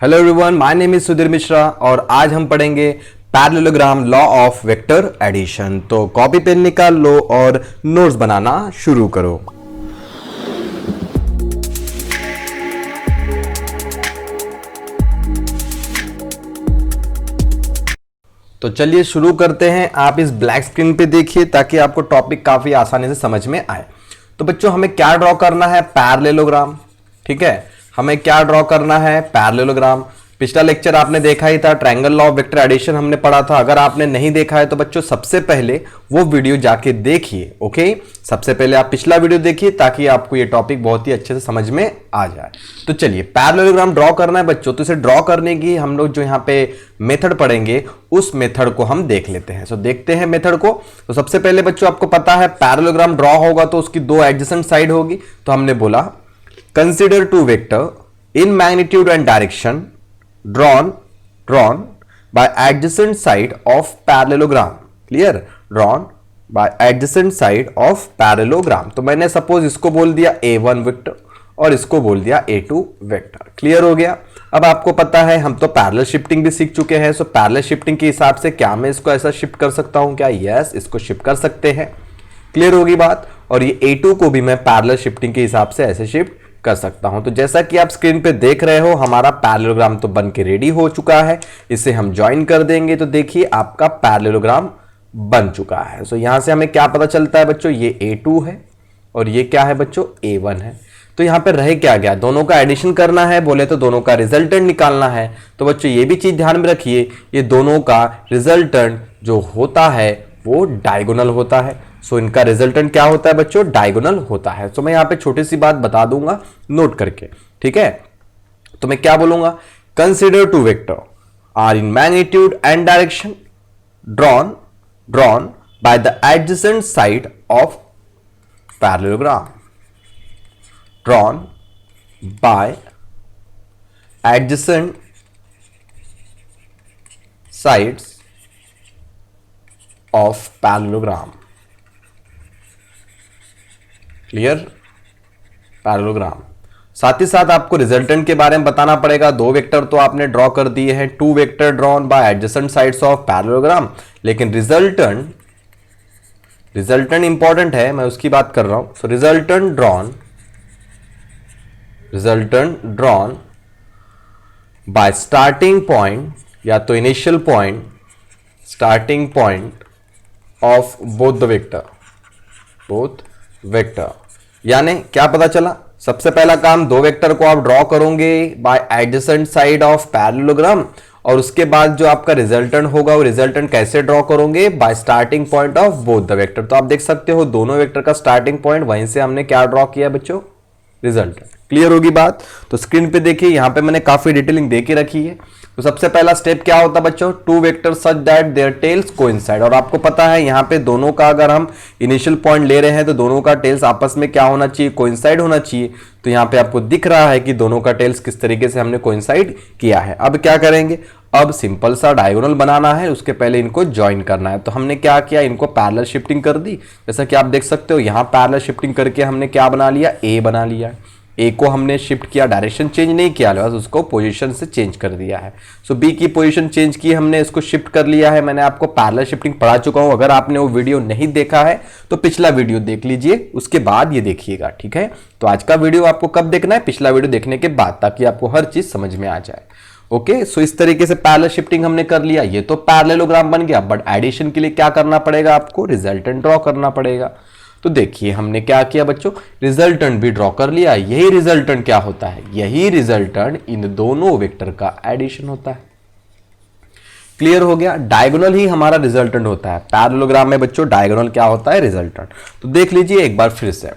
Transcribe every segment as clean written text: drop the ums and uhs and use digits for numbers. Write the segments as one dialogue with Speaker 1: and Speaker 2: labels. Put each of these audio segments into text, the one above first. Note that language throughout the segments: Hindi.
Speaker 1: Hello everyone, my name is Sudhir Mishra और आज हम पढ़ेंगे parallelogram law of vector addition. तो कॉपी पेन निकाल लो और नोट्स बनाना शुरू करो। तो चलिए शुरू करते हैं। आप इस ब्लैक स्क्रीन पे देखिए ताकि आपको टॉपिक काफी आसानी से समझ में आए। तो बच्चों, हमें क्या ड्रॉ करना है? पैरेललोग्राम। ठीक है, हमें क्या ड्रॉ करना है? पैरेललोग्राम। पिछला लेक्चर आपने देखा ही था, triangle law of vector addition हमने पढ़ा था। अगर आपने नहीं देखा है तो बच्चों सबसे पहले वो वीडियो जाके देखिए। ओके, सबसे पहले आप पिछला वीडियो देखिए ताकि आपको ये टॉपिक बहुत ही अच्छे से समझ में आ जाए। तो चलिए, पैरेललोग्राम ड्रॉ करना है बच्चों। तो इसे ड्रॉ करने की हम लोग जो यहाँ पे मेथड पढ़ेंगे उस मेथड को हम देख लेते हैं। सो देखते हैं मेथड को। तो सबसे पहले बच्चों आपको पता है पैरेललोग्राम ड्रॉ होगा तो उसकी दो एडजेसेंट साइड होगी। तो हमने बोला consider two vector in magnitude and direction drawn by adjacent side of parallelogram। Clear? drawn by adjacent side of parallelogram। तो मैंने सपोज इसको बोल दिया A1 वेक्टर और इसको बोल दिया A2 वेक्टर। क्लियर हो गया? अब आपको पता है हम तो पैरेलल शिफ्टिंग भी सीख चुके हैं। सो पैरेलल शिफ्टिंग के हिसाब से क्या मैं इसको ऐसा शिफ्ट कर सकता हूं क्या? यस, इसको शिफ्ट कर सकते हैं। क्लियर होगी बात? और ये A2 को भी मैं पैरेलल शिफ्टिंग के हिसाब से ऐसे शिफ्ट कर सकता हूं। तो जैसा कि आप स्क्रीन पे देख रहे हो, हमारा पैरेललोग्राम तो बन के रेडी हो चुका है। इसे हम ज्वाइन कर देंगे तो देखिए आपका पैरेललोग्राम बन चुका है। सो यहां से हमें क्या पता चलता है बच्चों? ये A2 है और ये क्या है बच्चों? A1 है। तो यहां पे रह क्या गया? दोनों का एडिशन करना है, बोले तो दोनों का रिजल्टेंट निकालना है। तो बच्चों ये भी चीज ध्यान में रखिए, ये दोनों का रिजल्टेंट जो होता है वो डायगोनल होता है। सो इनका रिजल्टेंट क्या होता है बच्चों? डायगोनल होता है। तो मैं यहां पे छोटी सी बात बता दूंगा नोट करके। ठीक है, तो मैं क्या बोलूंगा? Consider two vector are in magnitude and direction drawn by the adjacent side of parallelogram. Drawn by adjacent sides of parallelogram. Clear? Parallelogram. साथ ही साथ आपको रिजल्टेंट के बारे में बताना पड़ेगा। दो वेक्टर तो आपने ड्रॉ कर दिए हैं, two vector drawn by adjacent sides of parallelogram. लेकिन रिजल्टेंट इंपॉर्टेंट है, मैं उसकी बात कर रहा हूं। So resultant drawn by starting point या तो initial point, starting point of both vector. यानी क्या पता चला? सबसे पहला काम, दो वेक्टर को आप ड्रॉ करोगे by adjacent side of parallelogram और उसके बाद जो आपका रिजल्टेंट होगा वो रिजल्टेंट कैसे ड्रॉ करोगे? Bye starting point of both the vector. तो आप देख सकते हो दोनों वेक्टर का स्टार्टिंग पॉइंट, वहीं से हमने क्या ड्रॉ किया बच्चों? रिजल्टेंट। क्लियर होगी बात? तो स्क्रीन पे देखिए, यहां पे मैंने काफी डिटेलिंग देके रखी है। तो सबसे पहला स्टेप क्या होता है बच्चों? Two vector such that their tails coincide. और आपको पता है यहां पे दोनों का अगर हम इनिशियल पॉइंट ले रहे हैं तो दोनों का टेल्स आपस में क्या होना चाहिए? कोइंसाइड होना चाहिए। तो यहां पे आपको दिख रहा है कि दोनों का टेल्स किस तरीके से हमने कोइंसाइड किया है। अब क्या करेंगे? अब सिंपल सा डायगोनल बनाना है, उसके पहले इनको ज्वाइन करना है। तो हमने क्या किया? इनको पैरेलल शिफ्टिंग कर दी। जैसा कि आप देख सकते हो यहां पैरेलल शिफ्टिंग करके हमने क्या बना लिया? ए बना लिया। ए को हमने शिफ्ट किया, डायरेक्शन चेंज नहीं किया, बस उसको पोजीशन से चेंज कर दिया है। सो बी की पोजीशन चेंज की हमने, इसको शिफ्ट कर लिया है। मैंने आपको पैरेलल शिफ्टिंग पढ़ा चुका हूं। अगर आपने वो वीडियो नहीं देखा है तो पिछला वीडियो देख लीजिए, उसके बाद ये देखिएगा। ठीक है, तो आज का वीडियो आपको कब देखना है? पिछला वीडियो देखने के बाद, ताकि आपको हर चीज समझ में आ जाए। ओके, सो इस तरीके से पैरेलल शिफ्टिंग हमने कर लिया। ये तो पैरेललोग्राम बन गया, बट एडिशन के लिए क्या करना पड़ेगा? आपको रिजल्टेंट ड्रॉ करना पड़ेगा। तो देखिए हमने क्या किया बच्चों? रिजल्टेंट भी ड्रॉ कर लिया। यही रिजल्टेंट क्या होता है? यही रिजल्टेंट इन दोनों वेक्टर का एडिशन होता है। क्लियर हो गया? डायगोनल ही हमारा रिजल्टेंट होता है। पैरेललोग्राम में बच्चों डायगोनल क्या होता है? रिजल्टेंट। तो देख लीजिए एक बार फिर से।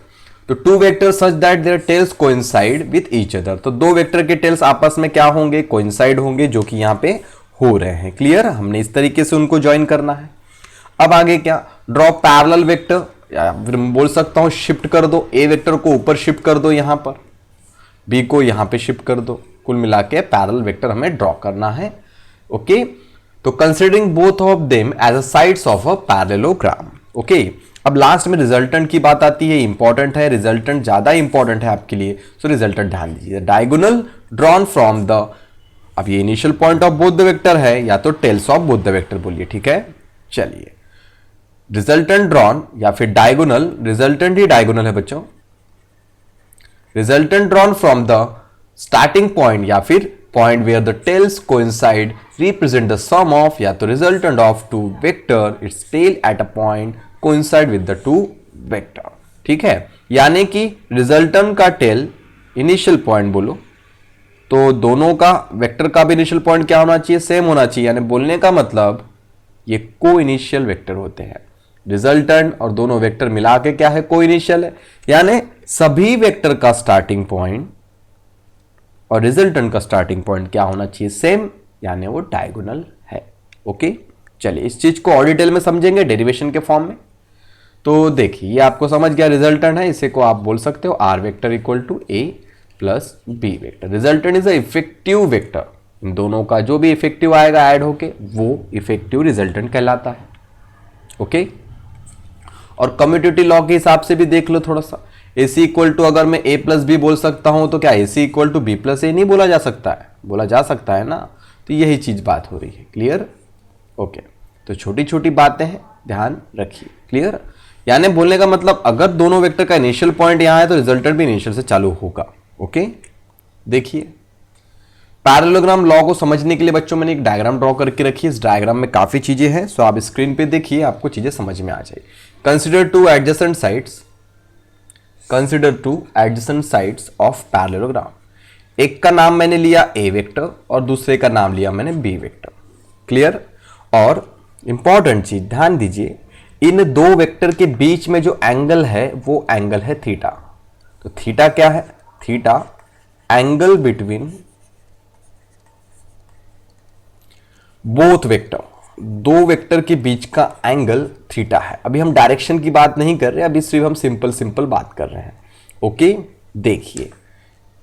Speaker 1: तो two vector such that their tails coincide with each other. तो दो वेक्टर के टेल्स आपस में क्या होंगे? कोइंसाइड होंगे, जो कि यहां पे हो रहे हैं। क्लियर? हमने इस तरीके से उनको ज्वाइन करना है। अब आगे क्या? ड्रॉ पैरेलल वेक्टर, या फिर बोल सकता हूं शिफ्ट कर दो। ए वेक्टर को ऊपर शिफ्ट कर दो, यहां पर बी को यहां पे शिफ्ट कर दो। कुल मिला के पैरेलल वेक्टर हमें ड्रॉ करना है। ओके, तो considering both of them as a sides of a parallelogram. Okay, अब लास्ट में रिजल्टेंट की बात आती है, इंपॉर्टेंट है, रिजल्टेंट ज्यादा इंपॉर्टेंट है आपके लिए। सो रिजल्टेंट ध्यान दीजिए। डायगोनल ड्रॉन फ्रॉम द अब ये initial point of both the vector है या तो tails of both the vector बोलिए, ठीक है। चलिए, रिजल्टेंट ड्रॉन या फिर डायगोनल, रिजल्टेंट ही डायगोनल है बच्चों। Resultant drawn from the starting point या फिर point where the tails coincide represent the sum of, या तो resultant of two vector it's tail at a point coincide with the two vector, ठीक है। यानी कि रिजल्टेंट का टेल इनिशियल पॉइंट बोलो तो दोनों का वेक्टर का भी इनिशियल पॉइंट क्या होना चाहिए, सेम होना चाहिए। यानी बोलने का मतलब ये को इनिशियल वेक्टर होते हैं। रिजल्टेंट और दोनों वेक्टर मिला के क्या है, को इनिशियल है। यानी सभी वेक्टर का स्टार्टिंग पॉइंट और रिजल्टेंट का स्टार्टिंग पॉइंट क्या होना चाहिए, सेम, यानी वो डायगोनल है। ओके, चलिए इस चीज को और डिटेल में समझेंगे डेरिवेशन के फॉर्म में। तो देखिए ये आपको समझ गया, रिजल्टेंट है, इसे को आप बोल सकते हो R vector equal to A plus B vector. Resultant is a effective vector, इन दोनों का जो भी इफेक्टिव आएगा ऐड होके वो इफेक्टिव रिजल्टेंट कहलाता है। ओके, और कम्यूटेटिव लॉ के हिसाब से भी देख लो थोड़ा सा। AC इक्वल टू अगर मैं A प्लस बी बोल सकता हूं तो क्या AC equal to B plus A नहीं बोला जा सकता है, बोला जा सकता है ना। तो यही चीज बात हो रही है, क्लियर। ओके, तो छोटी छोटी बातें हैं, ध्यान रखिए, क्लियर। यानी बोलने का मतलब अगर दोनों वेक्टर का इनिशियल पॉइंट यहां है तो रिजल्टेंट भी इनिशियल से चालू होगा। ओके, देखिए पैरेललोग्राम लॉ को समझने के लिए बच्चों मैंने एक डायग्राम ड्रॉ करके रखी है। इस डायग्राम में काफी चीजें हैं, सो आप स्क्रीन पे देखिए, आपको चीजें समझ में आ जाएगी। Consider two adjacent sides, consider two adjacent sides of parallelogram. एक का नाम मैंने लिया ए वेक्टर और दूसरे का नाम लिया मैंने बी वेक्टर, क्लियर। और इंपॉर्टेंट चीज ध्यान दीजिए, इन दो वेक्टर के बीच में जो एंगल है वो एंगल है थीटा। तो थीटा क्या है, theta angle between both vector, दो वेक्टर के बीच का एंगल थीटा है। अभी हम डायरेक्शन की बात नहीं कर रहे, अभी सिर्फ हम सिंपल बात कर रहे हैं। ओके, देखिए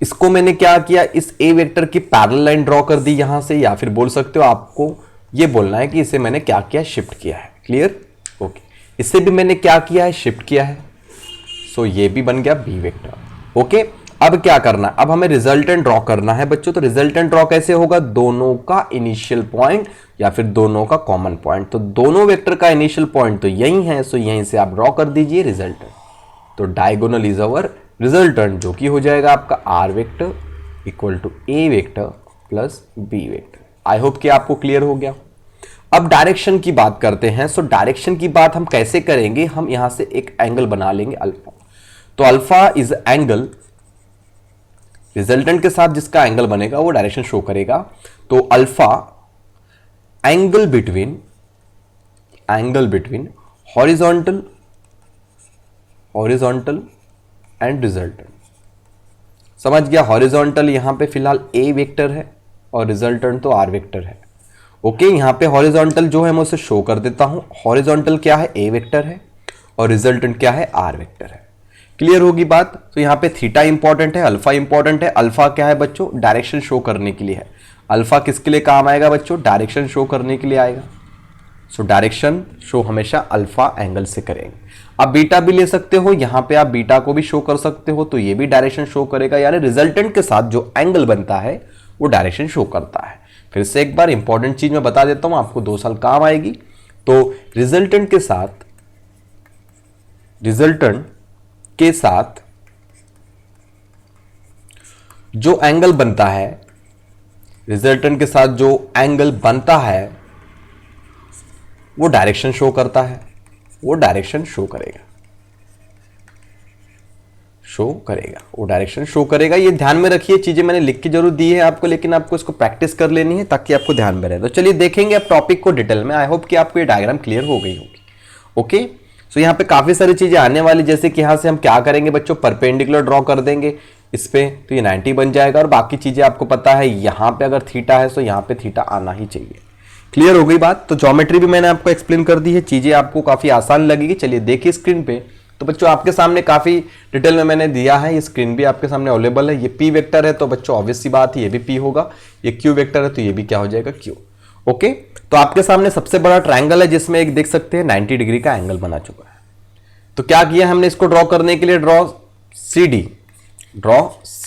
Speaker 1: इसको मैंने क्या किया, इस ए वेक्टर की पैरेलल लाइन ड्रॉ कर दी यहां से, या फिर बोल सकते हो आपको ये बोलना है कि इसे मैंने क्या किया, शिफ्ट किया है, क्लियर। ओके, इससे भी मैंने क्या किया है, शिफ्ट किया है। सो ये भी बन गया बी वेक्टर। ओके, अब क्या करना है, अब हमें रिजल्टेंट ड्रॉ करना है बच्चों। तो रिजल्टेंट ड्रॉ कैसे होगा, दोनों का इनिशियल पॉइंट या फिर दोनों का कॉमन पॉइंट। तो दोनों वेक्टर का इनिशियल पॉइंट तो यही है, सो यहीं से आप ड्रॉ कर दीजिए रिजल्टेंट। तो डायगोनल इज अवर रिजल्टेंट, जो कि हो जाएगा आपका R vector equal to A vector plus B vector. I hope कि आपको क्लियर हो गया। अब डायरेक्शन की बात करते हैं। सो डायरेक्शन की बात हम कैसे करेंगे, हम यहां से एक एंगल बना लेंगे अल्फा। तो अल्फा इज एंगल, रिजल्टेंट के साथ जिसका एंगल बनेगा वो डायरेक्शन शो करेगा। तो alpha angle between horizontal and resultant. समझ गया, हॉरिजॉन्टल यहां पे फिलहाल ए वेक्टर है और रिजल्टेंट तो आर वेक्टर है। ओके, यहां पे हॉरिजॉन्टल जो है मैं उसे शो कर देता हूं। हॉरिजॉन्टल क्या है, ए वेक्टर है, और रिजल्टेंट क्या है, आर वेक्टर है। क्लियर होगी बात। तो यहां पे थीटा इंपॉर्टेंट है, अल्फा इंपॉर्टेंट है। अल्फा क्या है बच्चों, डायरेक्शन शो करने के लिए है। अल्फा किसके लिए काम आएगा बच्चों, डायरेक्शन शो करने के लिए आएगा। सो डायरेक्शन शो हमेशा अल्फा एंगल से करेंगे। आप बीटा भी ले सकते हो, यहां पे आप बीटा को भी शो कर सकते हो, तो ये भी डायरेक्शन शो करेगा। यानी रिजल्टेंट के साथ जो एंगल बनता है वो डायरेक्शन शो करता है। फिर से एक बार इंपॉर्टेंट चीज मैं बता देता हूं, आपको 2 साल काम आएगी। तो रिजल्टेंट के साथ जो एंगल बनता है, रिजल्टेंट के साथ जो एंगल बनता है वो डायरेक्शन शो करता है, वो डायरेक्शन शो करेगा, वो डायरेक्शन शो करेगा। ये ध्यान में रखिए, चीजें मैंने लिख के जरूर दी है आपको, लेकिन आपको इसको प्रैक्टिस कर लेनी है ताकि आपको ध्यान में रहे। तो चलिए देखेंगे अब टॉपिक को डिटेल में। आई होप कि आपको ये डायग्राम क्लियर हो गई होगी। ओके, सो यहाँ पे काफी सारी चीजें आने वाली, जैसे कि यहां से हम क्या करेंगे बच्चों, परपेंडिकुलर ड्रॉ कर देंगे इस पे, तो ये 90 बन जाएगा। और बाकी चीजें आपको पता है, यहां पे अगर थीटा है तो यहां पे थीटा आना ही चाहिए। क्लियर हो गई बात। तो ज्योमेट्री भी मैंने आपको एक्सप्लेन कर दी है, चीजें आपको काफी आसान लगेगी। चलिए देखिए स्क्रीन पे। तो बच्चों आपके सामने काफी डिटेल में मैंने दिया है, ये स्क्रीन भी आपके सामने अवेलेबल है। ये पी वेक्टर है तो बच्चों ऑब्वियस सी बात है ये भी पी होगा। ये क्यू वेक्टर है तो ये भी क्या हो जाएगा, क्यू। ओके, तो आपके सामने सबसे बड़ा ट्रायंगल है जिसमें एक देख सकते हैं 90 डिग्री का एंगल बना चुका है। तो क्या किया हमने इसको ड्रॉ करने के लिए, draw C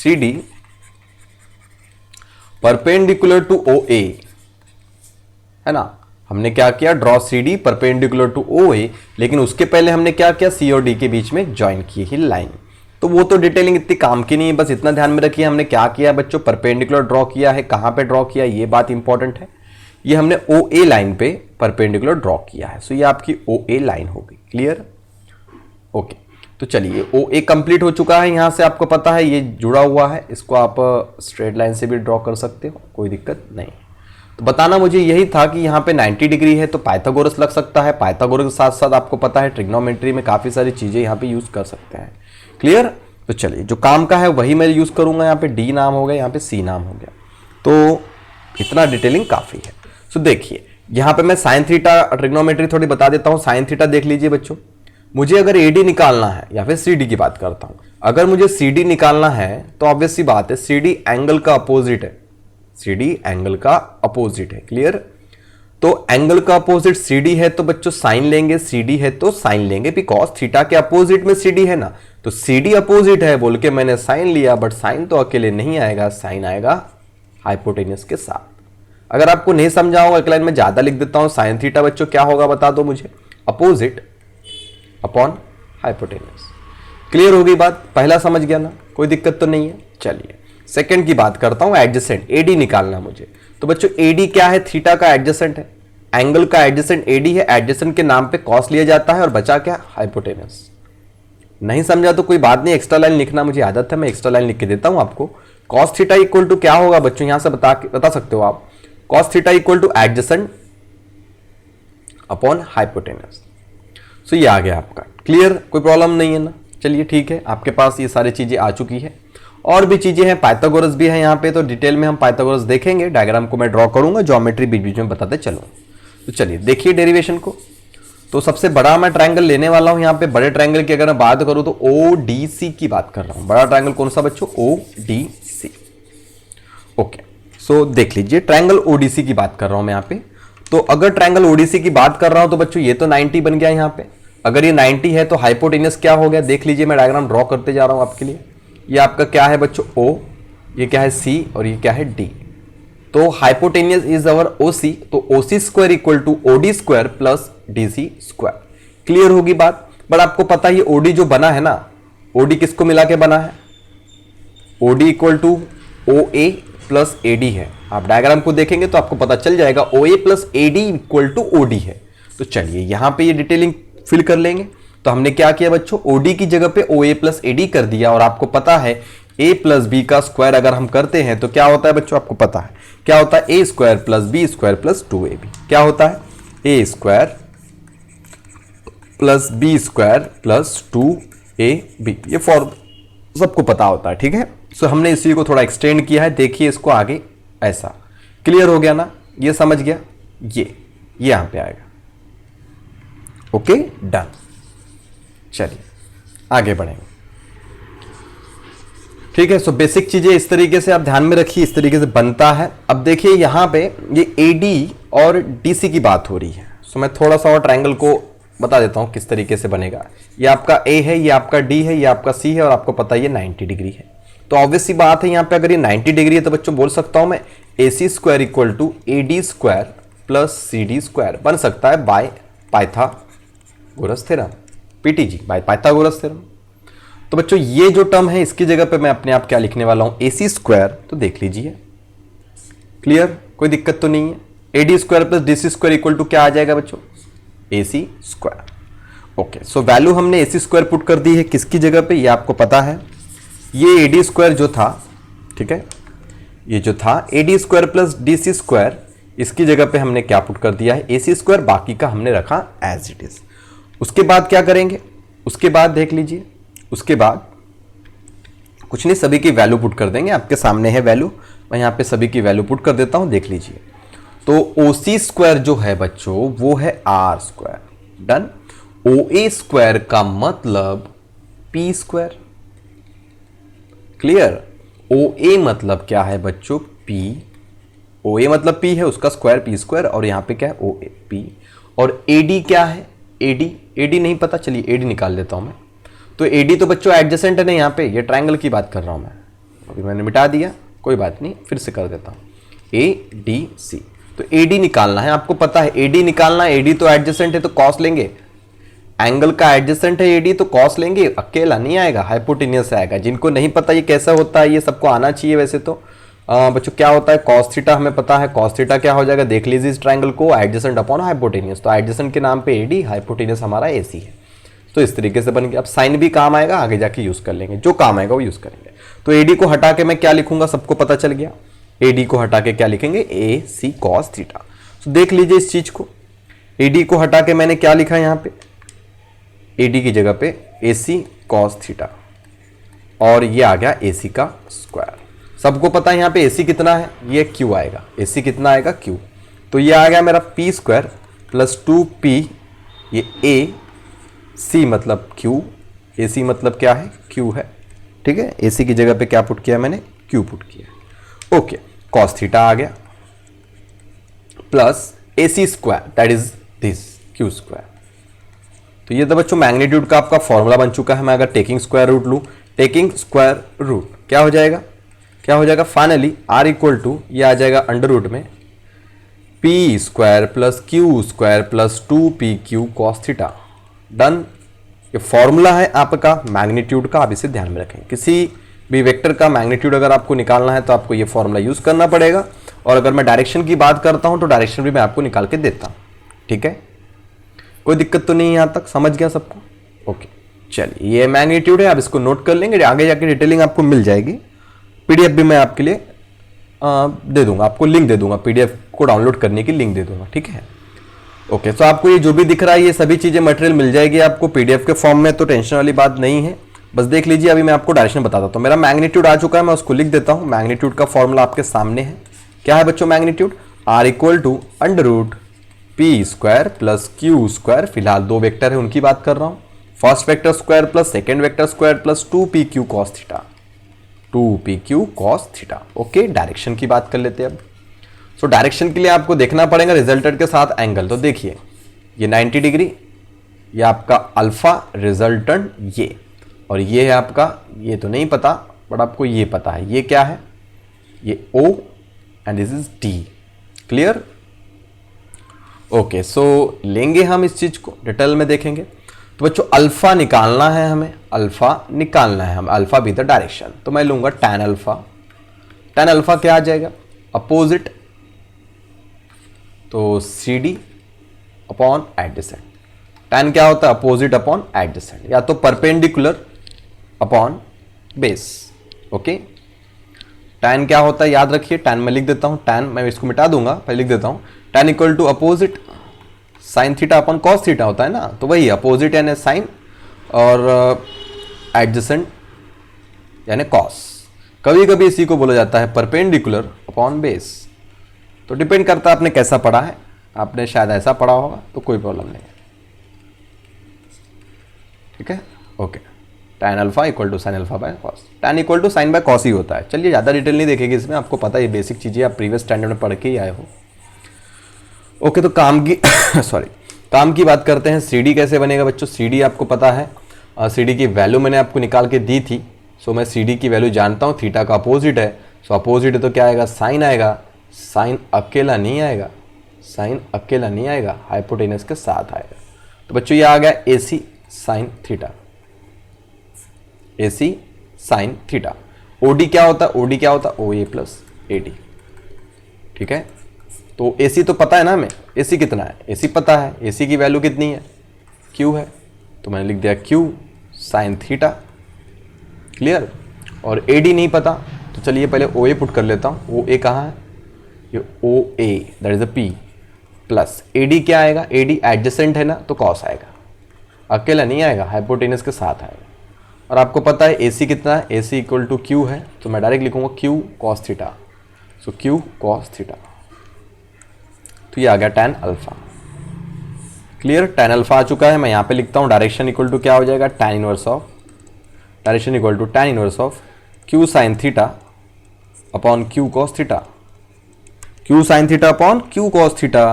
Speaker 1: D perpendicular to O A, है ना। हमने क्या किया, draw C D perpendicular to O A, लेकिन उसके पहले हमने क्या किया, सी और डी के बीच में ज्वाइन की ही लाइन। तो वो तो डिटेलिंग इतनी काम की नहीं है, बस इतना ध्यान में रखिए हमने क्या किया बच्चों, परपेंडिकुलर ड्रॉ किया है, कहां पे ड्रॉ किया ये बात इंपॉर्टेंट है। ये हमने ओ ए लाइन पे परपेंडिकुलर ड्रॉ किया है, सो ये आपकी ओ ए लाइन होगी। Clear, okay. तो चलिए ओ ए कंप्लीट हो चुका है, यहां से आपको पता है ये जुड़ा हुआ है, इसको आप स्ट्रेट लाइन से भी ड्रॉ कर सकते हो, कोई दिक्कत नहीं। तो बताना मुझे यही था कि यहाँ पे 90 डिग्री है तो पाइथागोरस लग सकता है, पाइथागोरस के साथ साथ आपको पता है ट्रिग्नोमेट्री में काफ़ी सारी चीज़ें यहाँ पे यूज़ कर सकते हैं। क्लियर, तो चलिए जो काम का है वही मैं यूज़ करूँगा, यहाँ पे डी नाम हो गया, यहाँ पे सी नाम हो गया, तो इतना डिटेलिंग काफ़ी है। सो देखिए यहाँ पे मैं साइन थीटा ट्रिग्नोमेट्री थोड़ी बता देता हूँ। साइन थीटा देख लीजिए बच्चों, मुझे अगर एडी निकालना है या फिर सी डी की बात करता हूँ, अगर मुझे सी डी निकालना है तो ऑब्वियस सी बात है सी डी एंगल का अपोजिट है, सी डी एंगल का अपोजिट है। क्लियर, तो एंगल का अपोजिट सी डी है तो बच्चों साइन लेंगे, सी डी है तो साइन लेंगे, बिकॉज थीटा के अपोजिट में सी डी है ना, तो सी डी अपोजिट है बोल के मैंने साइन लिया, बट साइन तो अकेले नहीं आएगा, साइन आएगा हाइपोटेन्यूस के साथ। अगर आपको नहीं समझा होगा एक लाइन में ज्यादा लिख देता हूं, साइन थीटा बच्चों क्या होगा बता दो मुझे, अपोजिट अपॉन हाइपोटेन्यूस। क्लियर हो गई बात, पहला समझ गया ना, कोई दिक्कत तो नहीं है। चलिए सेकंड की बात करता हूं, एडजेसेंट एडी निकालना मुझे। तो बच्चों एडी क्या है, थीटा का एडजेसेंट है, एंगल का एडजेसेंट एडी है, एडजेसेंट के नाम पे कॉस लिया जाता है और बचा क्या, हाइपोटेन्यूस। नहीं समझा तो कोई बात नहीं, एक्स्ट्रा लाइन लिखना मुझे आदत है, मैं एक्स्ट्रा लाइन लिख के देता हूं आपको। कॉस थीटा इक्वल टू क्या होगा बच्चों, यहां से बता सकते हो आप, cos theta equal to adjacent upon hypotenuse. So ये आ गया आपका। क्लियर, कोई प्रॉब्लम नहीं है ना। चलिए ठीक है, आपके पास ये सारी चीजें आ चुकी है, और भी चीजें हैं, पाइथागोरस भी है यहाँ पे, तो डिटेल में हम पाइथागोरस देखेंगे, डायग्राम को मैं ड्रॉ करूंगा, ज्योमेट्री बीच बीच में बताते चलो। तो चलिए देखिए डेरिवेशन को। तो सबसे बड़ा मैं ट्रायंगल लेने वाला हूं, यहाँ पे बड़े ट्रायंगल की अगर मैं बात करूं तो ओ डी सी की बात कर रहा हूं। बड़ा ट्रायंगल कौन सा बच्चों, ओ डी सी। ओके, सो देख लीजिए ट्रायंगल ओडीसी की बात कर रहा हूं मैं यहाँ पे। तो अगर ट्रायंगल ओडीसी की बात कर रहा हूं तो बच्चों ये तो 90 बन गया यहाँ पे। अगर ये 90 है तो हाइपोटेन्यूस क्या हो गया, देख लीजिए मैं डायग्राम ड्रॉ करते जा रहा हूं आपके लिए। ये आपका क्या है बच्चों, ओ, ये क्या है सी, और ये क्या है डी। तो hypotenuse is our O C, तो O C square equal to O D square plus D C square. Clear होगी बात। बट आपको पता है ये ओडी जो बना है ना, ओडी किसको मिला के बना है, OD equal to O A plus A D है। आप डायग्राम को देखेंगे तो आपको पता चल जाएगा O A plus A D equal to O D है। तो चलिए यहां पे ये डिटेलिंग फिल कर लेंगे। तो हमने क्या किया बच्चों, ओडी की जगह पे ओ ए प्लस ए डी कर दिया, और आपको पता है ए प्लस बी का स्क्वायर अगर हम करते हैं तो क्या होता है बच्चों, आपको पता है क्या होता है, A square plus B square plus 2ab। क्या होता है, A square plus B square plus 2ab। ये फॉर्म सबको पता होता है, ठीक है। सो हमने इसी को थोड़ा एक्सटेंड किया है, देखिए इसको आगे ऐसा। क्लियर हो गया ना, ये समझ गया, ये यहां पे आएगा। Okay done. चलिए आगे बढ़ेंगे, ठीक है। सो बेसिक चीजें इस तरीके से आप ध्यान में रखिए, इस तरीके से बनता है। अब देखिए यहां पे ये एडी और डीसी की बात हो रही है। सो मैं थोड़ा सा और ट्रायंगल को बता देता हूं किस तरीके से बनेगा। ये आपका ए है, ये आपका डी है, ये आपका सी है, और आपको पता है ये 90 डिग्री है। तो ऑब्वियस सी बात है यहाँ पे अगर ये 90 डिग्री है तो बच्चों बोल सकता हूं मैं A C square equal to A D square plus C D square बन सकता है by Pythagoras theorem, PTG by Pythagoras theorem. तो बच्चों ये जो टर्म है इसकी जगह पे मैं अपने आप क्या लिखने वाला हूं, ए सी स्क्वायर। तो देख लीजिए, क्लियर, कोई दिक्कत तो नहीं है। A D square plus D C square equal to क्या आ जाएगा बच्चों, A C square. Okay, so value हमने ए सी स्क्वायर पुट कर दी है किसकी जगह पे, ये आपको पता है, ये ए डी स्क्वायर जो था, ठीक है, ये जो था A D square plus D C square, इसकी जगह पे हमने क्या पुट कर दिया है, ए सी स्क्वायर, बाकी का हमने रखा एज इट इज। उसके बाद क्या करेंगे, उसके बाद देख लीजिए, उसके बाद कुछ नहीं, सभी की वैल्यू पुट कर देंगे। आपके सामने है वैल्यू, मैं यहाँ पे सभी की वैल्यू पुट कर देता हूं, देख लीजिए। तो ओ सी स्क्वायर जो है बच्चों वो है R square, done. O A square का मतलब P square, clear. O A मतलब क्या है बच्चों, पी, ओ ए मतलब पी है, उसका स्क्वायर पी स्क्वायर, और यहां पे क्या है ओ ए पी। और ए डी क्या है, ए डी, ए डी नहीं पता, चलिए ए डी निकाल लेता हूं मैं। तो ए डी तो बच्चों एडजेसेंट है ना, यहाँ पे ये ट्रायंगल की बात कर रहा हूं मैं, अभी मैंने मिटा दिया, कोई बात नहीं, फिर से कर देता हूं। A D C. तो ए डी निकालना है, आपको पता है ए डी निकालना है। ए डी तो एडजेसेंट है तो कॉस लेंगे, एंगल का एडजेसेंट है ए डी तो कॉस लेंगे, अकेला नहीं आएगा, हाइपोटेनियस आएगा। जिनको नहीं पता ये कैसा होता है, ये सबको आना चाहिए वैसे तो। बच्चों क्या होता है, कॉस थीटा हमें पता है, कॉस थीटा क्या हो जाएगा, देख लीजिए इस ट्रायंगल को, एडजेसेंट अपॉन हाइपोटेनियस। तो एडजेसेंट के नाम पे ए डी, हाइपोटेनियस हमारा ए सी है। तो इस तरीके से बन गया। अब साइन भी काम आएगा, आगे जाके यूज कर लेंगे, जो काम आएगा वो यूज करेंगे। तो ए डी को हटा के मैं क्या लिखूंगा, सबको पता चल गया। ए डी को हटा के क्या लिखेंगे, ए सी कॉस थीटा। तो देख लीजिए इस चीज को, ए डी को हटा के मैंने क्या लिखा यहाँ पे, ए डी की जगह पे ए सी कॉस थीटा, और ये आ गया ए सी का स्क्वायर। सबको पता है यहाँ पे ए सी कितना है, ये क्यू आएगा, ए सी कितना आएगा क्यू। तो ये आ गया मेरा पी स्क्वायर प्लस 2p, ये ए सी मतलब क्यू, ए सी मतलब क्या है, क्यू है। ठीक है, ए सी की जगह पे क्या पुट किया मैंने, क्यू पुट किया। ओके, कॉस थीटा आ गया plus A C square, that is this Q square. तो ये तो बच्चों मैग्नीट्यूड का आपका फॉर्मूला बन चुका है। मैं अगर टेकिंग स्क्वायर रूट लूँ, टेकिंग स्क्वायर रूट क्या हो जाएगा, क्या हो जाएगा, फाइनली आर इक्वल टू ये आ जाएगा अंडर रूट में P square plus Q square plus 2p Q cos theta. Done. ये फॉर्मूला है आपका मैग्नीट्यूड का, आप इसे ध्यान में रखें। किसी भी वेक्टर का मैग्नीट्यूड अगर आपको निकालना है तो आपको ये फॉर्मूला यूज करना पड़ेगा। और अगर मैं डायरेक्शन की बात करता हूं तो डायरेक्शन भी मैं आपको निकाल के देता हूं। ठीक है, कोई दिक्कत तो नहीं, यहां तक समझ गया सबको। ओके, चलिए ये मैग्नीट्यूड है, आप इसको नोट कर लेंगे, आगे जाके डिटेलिंग आपको मिल जाएगी। पीडीएफ भी मैं आपके लिए दे दूंगा, आपको लिंक दे दूंगा, पीडीएफ को डाउनलोड करने की लिंक दे दूंगा। ठीक है, ओके। तो आपको ये जो भी दिख रहा है ये सभी चीजें मटेरियल मिल जाएगी आपको पीडीएफ के फॉर्म में, तो टेंशन वाली बात नहीं है। बस देख लीजिए, अभी मैं आपको डायरेक्शन बताता हूं। तो मेरा मैग्नीट्यूड आ चुका है, मैं उसको लिख देता हूं। मैग्नीट्यूड का फॉर्मूला आपके सामने है। क्या है बच्चों magnitude, R equal to under root P square plus Q square. फिलहाल दो वेक्टर है उनकी बात कर रहा हूं, first vector square plus second vector square plus 2p Q cos theta, 2p Q cos theta. Okay, direction की बात कर लेते हैं अब। सो डायरेक्शन के लिए आपको देखना पड़ेगा रिजल्टेंट के साथ एंगल। तो देखिए ये 90 डिग्री, ये आपका अल्फा रिजल्टेंट, ये और ये है आपका, ये तो नहीं पता बट आपको ये पता है, ये क्या है, ये O and this is D। Clear. Okay, so लेंगे हम इस चीज को डिटेल में देखेंगे। तो बच्चों अल्फा निकालना है हमें, अल्फा निकालना है हमें, अल्फा बी द डायरेक्शन। तो मैं लूंगा tan अल्फा। tan अल्फा क्या आ जाएगा, अपोजिट, तो CD अपॉन एडजेसेंट। tan क्या होता है, अपोजिट अपॉन एडजेसेंट, या तो perpendicular upon base. Okay, tan क्या होता है याद रखिए, tan मैं लिख देता हूं, tan मैं इसको मिटा दूंगा, पहले लिख देता हूं, tan equal to opposite sine theta upon cos theta होता है ना, तो वही अपोजिट यानी साइन और एडजेसेंट यानी कॉस। कभी कभी इसी को बोला जाता है परपेंडिकुलर अपॉन बेस। तो डिपेंड करता है आपने कैसा पढ़ा है, आपने शायद ऐसा पढ़ा होगा तो कोई प्रॉब्लम नहीं है। ठीक है, okay. tan alpha equal to sine alpha by cos, tan equal to sine by cos ही होता है। चलिए ज़्यादा डिटेल नहीं देखेगी इसमें, आपको पता है ये बेसिक चीज़ें आप प्रीवियस स्टैंडर्ड में पढ़ के ही आए हो। ओके, तो काम की सॉरी काम की बात करते हैं। CD कैसे बनेगा बच्चों, CD आपको पता है, CD की वैल्यू मैंने आपको निकाल के दी थी। सो मैं CD की वैल्यू जानता हूँ, थीटा का अपोजिट है, सो अपोजिट है तो क्या आएगा, साइन आएगा। साइन अकेला नहीं आएगा, साइन अकेला नहीं आएगा, हाइपोटेनस के साथ आएगा। तो बच्चों ये आ गया AC sine theta, AC sine theta. OD क्या होता है, OD क्या होता है, OA प्लस AD। ठीक है, तो AC तो पता है ना हमें, AC कितना है, AC पता है, AC की वैल्यू कितनी है, Q है, तो मैंने लिख दिया Q साइन थीटा। क्लियर। और AD नहीं पता, तो चलिए पहले OA पुट कर लेता हूँ। OA कहाँ है, ये OA that is a P plus AD क्या आएगा, AD एडजेसेंट है ना, तो कॉस आएगा, अकेला नहीं आएगा, हाइपोटेनस के साथ आएगा। और आपको पता है AC कितना है, AC इक्वल टू Q है, तो मैं डायरेक्ट लिखूंगा Q cos theta. So Q cos theta, तो ये आ गया tan alpha. Clear, tan alpha आ चुका है। मैं यहाँ पे लिखता हूँ डायरेक्शन इक्वल टू क्या हो जाएगा, tan inverse of, direction equal to tan inverse of Q sine theta upon Q cos theta, Q sine theta upon Q cos theta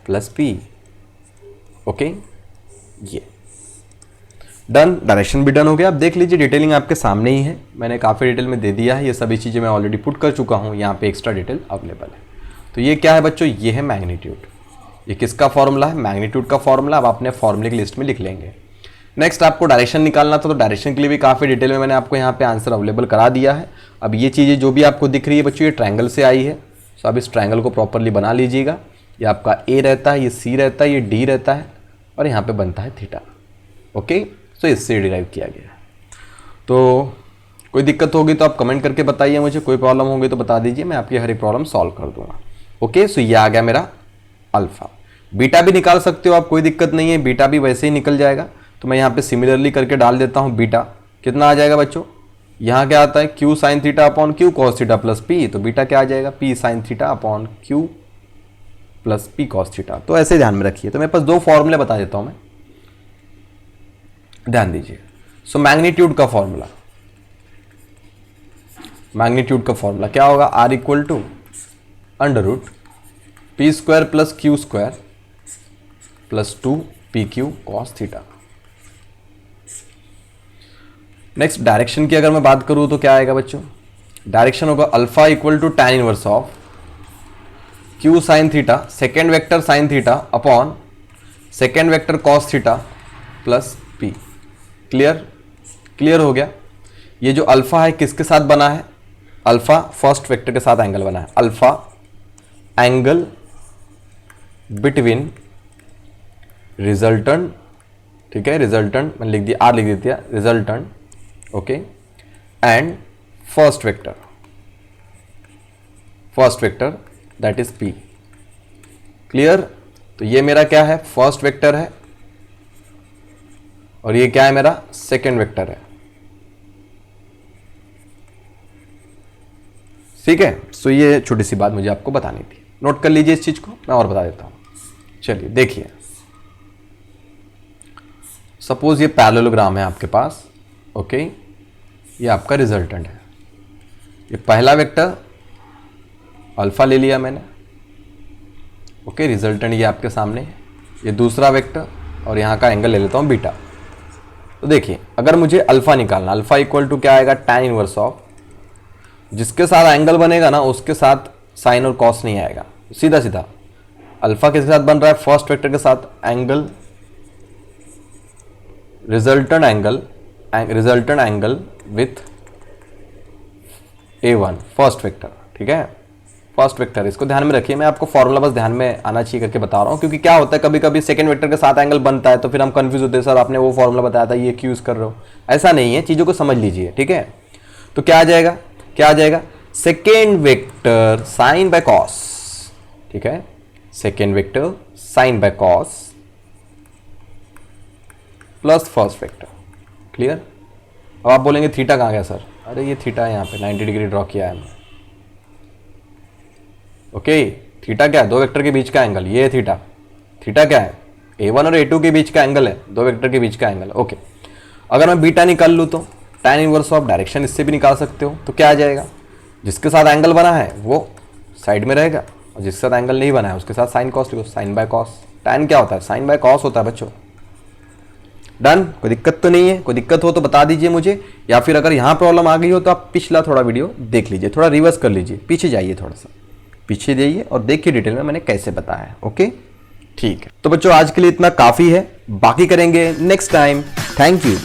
Speaker 1: plus P। Okay, ये डन, डायरेक्शन भी डन हो गया। अब देख लीजिए डिटेलिंग आपके सामने ही है, मैंने काफ़ी डिटेल में दे दिया है, ये सभी चीज़ें मैं ऑलरेडी पुट कर चुका हूँ, यहाँ पे एक्स्ट्रा डिटेल अवेलेबल है। तो ये क्या है बच्चों, ये है मैग्नीट्यूड। ये किसका फॉर्मूला है, मैग्नीट्यूड का फॉर्मूला। अब अपने फॉर्मूले की लिस्ट में लिख लेंगे। नेक्स्ट आपको डायरेक्शन निकालना था, तो डायरेक्शन के लिए भी काफ़ी डिटेल में मैंने आपको यहाँ पे आंसर अवेलेबल करा दिया है। अब ये चीज़ें जो भी आपको दिख रही है बच्चों, ये ट्रायंगल से आई है, तो आप इस ट्रायंगल को प्रॉपरली बना लीजिएगा। ये आपका ए रहता है, ये सी रहता है, ये डी रहता है, और यहाँ पे बनता है थीटा। ओके, तो इससे डिराइव किया गया है। तो कोई दिक्कत होगी तो आप कमेंट करके बताइए मुझे, कोई प्रॉब्लम होगी तो बता दीजिए, मैं आपकी हर एक प्रॉब्लम सॉल्व कर दूंगा। ओके, सो ये आ गया मेरा अल्फा। बीटा भी निकाल सकते हो आप, कोई दिक्कत नहीं है, बीटा भी वैसे ही निकल जाएगा। तो मैं यहाँ पे सिमिलरली करके डाल देता हूँ। बीटा कितना आ जाएगा बच्चों, यहाँ क्या आता है, Q sine theta upon Q cos theta plus P. तो बीटा क्या आ जाएगा, P sign theta upon Q plus P cos theta. तो ऐसे ध्यान में रखिए। तो मेरे पास दो फॉर्मूले बता देता हूँ मैं, ध्यान दीजिए। सो मैग्नीट्यूड का फॉर्मूला, मैग्नीट्यूड का फॉर्मूला क्या होगा, R equal to under root P square plus Q square plus 2 P Q cos theta. Next direction की अगर मैं बात करूं तो क्या आएगा बच्चों, डायरेक्शन होगा alpha equal to tan inverse of Q sine theta, second vector sine theta upon second vector cos theta plus P. Clear, clear हो गया। ये जो अल्फा है किसके साथ बना है, अल्फा फर्स्ट वेक्टर के साथ एंगल बना है, अल्फा एंगल बिटवीन रिजल्टेंट, ठीक है, रिजल्टेंट मैंने लिख दिया, आर लिख दिया, resultant, okay, and first vector that is P. Clear. तो ये मेरा क्या है, फर्स्ट वेक्टर है, और ये क्या है, मेरा सेकेंड वेक्टर है। ठीक है, सो ये छोटी सी बात मुझे आपको बतानी थी, नोट कर लीजिए इस चीज को, मैं और बता देता हूं। चलिए देखिए, सपोज ये पैरेललोग्राम है आपके पास, ओके, ये आपका रिजल्टेंट है। ये पहला वेक्टर अल्फा ले लिया मैंने, ओके, रिजल्टेंट ये आपके सामने है। ये दूसरा वेक्टर, और यहाँ का एंगल ले लेता हूँ बीटा। तो देखिए, अगर मुझे अल्फा निकालना, अल्फा इक्वल टू क्या आएगा, tan इनवर्स ऑफ, जिसके साथ एंगल बनेगा ना उसके साथ साइन और कॉस नहीं आएगा, सीधा सीधा। अल्फा किसके साथ बन रहा है, फर्स्ट वेक्टर के साथ, angle resultant angle with A1 first vector, ठीक है, फर्स्ट वेक्टर। इसको ध्यान में रखिए, मैं आपको फॉर्मूला बस ध्यान में आना चाहिए करके बता रहा हूँ, क्योंकि क्या होता है कभी कभी सेकंड वेक्टर के साथ एंगल बनता है तो फिर हम कंफ्यूज होते हैं, सर आपने वो फॉर्मूला बताया था, ये क्यों यूज कर रहे हो। ऐसा नहीं है, चीजों को समझ लीजिए, ठीक है। तो क्या आ जाएगा, क्या आ जाएगा, second vector sine by cos, ठीक है, second vector sine by cos plus first vector. Clear. अब आप बोलेंगे थीटा कहाँ गया सर, अरे ये थीटा है, यहाँ पे 90 डिग्री ड्रॉ किया है हमने, ओके। थीटा क्या है, दो वेक्टर के बीच का एंगल, ये है थीटा। थीटा क्या है, A1 और A2 के बीच का एंगल है, दो वेक्टर के बीच का एंगल, ओके। अगर मैं बीटा निकाल लूँ तो tan इनवर्स ऑफ, डायरेक्शन इससे भी निकाल सकते हो, तो क्या आ जाएगा, जिसके साथ एंगल बना है वो साइड में रहेगा, और जिसके साथ एंगल नहीं बना है उसके साथ साइन कॉस लिखो, साइन बाय कॉस। tan क्या होता है, साइन बाय कॉस होता है बच्चों। डन, कोई दिक्कत तो नहीं है, कोई दिक्कत हो तो बता दीजिए मुझे, या फिर अगर यहाँ प्रॉब्लम आ गई हो तो आप पिछला थोड़ा वीडियो देख लीजिए, थोड़ा रिवर्स कर लीजिए, पीछे जाइए, थोड़ा सा पीछे जाइए और देखिए डिटेल में मैंने कैसे बताया है। ओके, ठीक है। तो बच्चों आज के लिए इतना काफी है, बाकी करेंगे नेक्स्ट टाइम। Thank you.